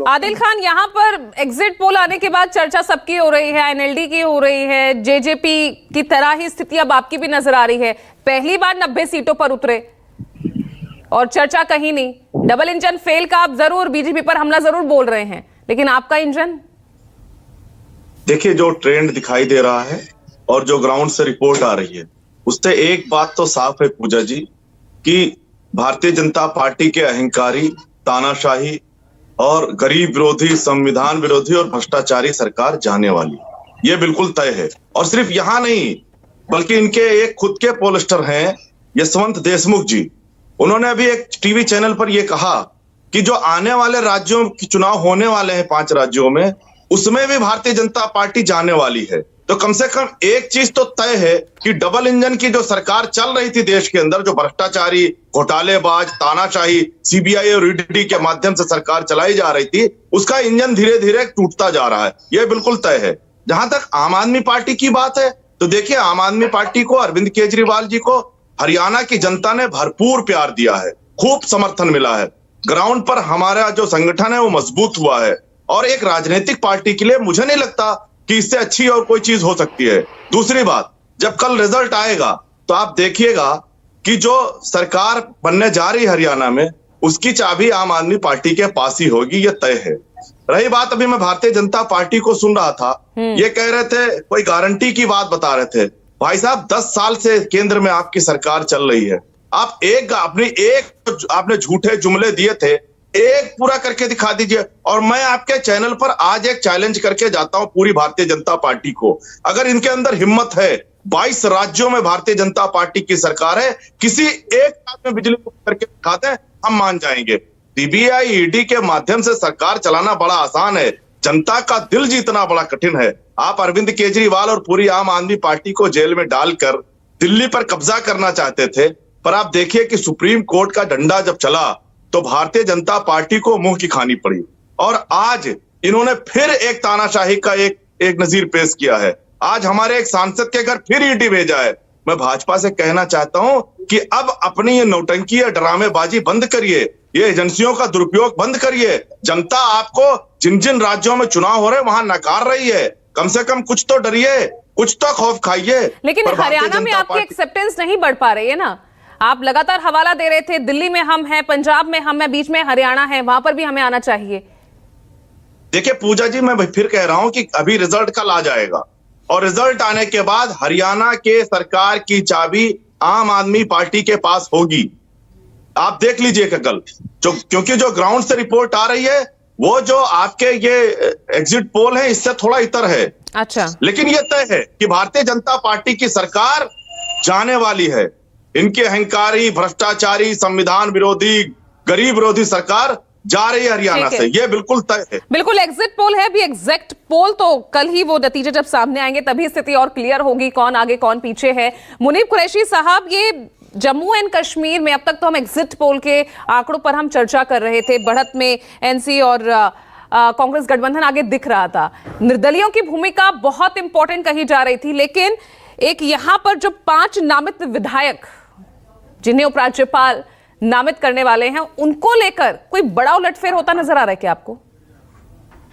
आदिल खान, यहाँ पर exit poll आने के बाद चर्चा सबकी हो रही है, एनएलडी की हो रही है, जेजेपी की तरह ही स्थिति अब आपकी भी नजर आ रही है। पहली बार 90 सीटों पर उतरे और चर्चा कहीं नहीं। डबल इंजन फेल का आप जरूर बीजेपी पर हमला जरूर बोल रहे हैं, लेकिन आपका इंजन? देखिए, जो ट्रेंड दिखाई दे रहा है और जो ग्राउंड से रिपोर्ट आ रही है, उससे एक बात तो साफ है पूजा जी, कि भारतीय जनता पार्टी के अहंकारी, तानाशाही और गरीब विरोधी, संविधान विरोधी और भ्रष्टाचारी सरकार जाने वाली, ये बिल्कुल तय है। और सिर्फ यहाँ नहीं, बल्कि इनके एक खुद के पोलस्टर हैं, यशवंत देशमुख जी। उन्होंने अभी एक टीवी चैनल पर यह कहा कि जो आने वाले राज्यों के चुनाव होने वाले हैं 5 राज्यों में, उसमें भी भारतीय जनता पार्टी जाने वाली है। तो कम से कम एक चीज तो तय है कि डबल इंजन की जो सरकार चल रही थी देश के अंदर, जो भ्रष्टाचारी, घोटालेबाज, तानाशाही, सीबीआई और ईडी के माध्यम से सरकार चलाई जा रही थी, उसका इंजन धीरे धीरे टूटता जा रहा है, यह बिल्कुल तय है। जहां तक आम आदमी पार्टी की बात है, तो देखिए, आम आदमी पार्टी को, अरविंद केजरीवाल जी को हरियाणा की जनता ने भरपूर प्यार दिया है, खूब समर्थन मिला है। ग्राउंड पर हमारा जो संगठन है वो मजबूत हुआ है, और एक राजनीतिक पार्टी के लिए मुझे नहीं लगता कि इससे अच्छी और कोई चीज हो सकती है। दूसरी बात, जब कल रिजल्ट आएगा तो आप देखिएगा कि जो सरकार बनने जा रही है हरियाणा में, उसकी चाबी आम आदमी पार्टी के पास ही होगी, यह तय है। रही बात, अभी मैं भारतीय जनता पार्टी को सुन रहा था, ये कह रहे थे, कोई गारंटी की बात बता रहे थे। भाई साहब, 10 साल से केंद्र में आपकी सरकार चल रही है, आप आपने झूठे जुमले दिए थे, एक पूरा करके दिखा दीजिए। और मैं आपके चैनल पर आज एक चैलेंज करके जाता हूं पूरी भारतीय जनता पार्टी को, अगर इनके अंदर हिम्मत है, 22 राज्यों में भारतीय जनता पार्टी की सरकार है, किसी एक राज्य में बिजली मुक्त करके दिखाते हैं, हम मान जाएंगे। सीबीआई, ईडी के माध्यम से सरकार चलाना बड़ा आसान है, जनता का दिल जीतना बड़ा कठिन है। आप अरविंद केजरीवाल और पूरी आम आदमी पार्टी को जेल में डालकर दिल्ली पर कब्जा करना चाहते थे, पर आप देखिए कि सुप्रीम कोर्ट का डंडा जब चला तो भारतीय जनता पार्टी को मुंह की खानी पड़ी, और आज इन्होंने फिर एक तानाशाही का एक नजीर पेश किया है। आज हमारे एक सांसद के घर फिर ईडी भेजा है। मैं भाजपा से कहना चाहता हूं कि अब अपनी ये नौटंकी या ड्रामेबाजी बंद करिए, ये एजेंसियों का दुरुपयोग बंद करिए। जनता आपको जिन जिन राज्यों में चुनाव हो रहे वहां नकार रही है, कम से कम कुछ तो डरिए, कुछ तो खौफ खाइए। लेकिन हरियाणा में आपकी एक्सेप्टेंस नहीं बढ़ पा रही है ना। आप लगातार हवाला दे रहे थे, दिल्ली में हम हैं, पंजाब में हम हैं, बीच में हरियाणा है, वहां पर भी हमें आना चाहिए। देखिए पूजा जी, मैं फिर कह रहा हूं कि अभी रिजल्ट कल आ जाएगा, और रिजल्ट आने के बाद हरियाणा के सरकार की चाबी आम आदमी पार्टी के पास होगी। आप देख लीजिएगा कल, क्योंकि जो ग्राउंड से रिपोर्ट आ रही है, वो जो आपके ये एग्जिट पोल है, इससे थोड़ा इतर है। अच्छा, लेकिन ये तय है कि भारतीय जनता पार्टी की सरकार जाने वाली है। इनके अहंकारी, भ्रष्टाचारी, संविधान विरोधी, गरीब विरोधी सरकार जा रही है हरियाणा से, ये बिल्कुल तय है। बिल्कुल एग्जिट पोल है, अभी एग्जैक्ट पोल तो कल ही वो नतीजे जब सामने आएंगे तभी स्थिति और क्लियर होगी, कौन आगे कौन पीछे है। मुनीब कुरैशी साहब, ये जम्मू एंड कश्मीर में अब तक तो हम एग्जिट पोल के आंकड़ों पर हम चर्चा कर रहे थे, बढ़त में एनसी और कांग्रेस गठबंधन आगे दिख रहा था, निर्दलियों की भूमिका बहुत इंपॉर्टेंट कही जा रही थी, लेकिन एक यहां पर जो 5 नामित विधायक जिन्हें उपराज्यपाल नामित करने वाले हैं, उनको लेकर कोई बड़ा उलटफेर होता नजर आ रहा है क्या आपको?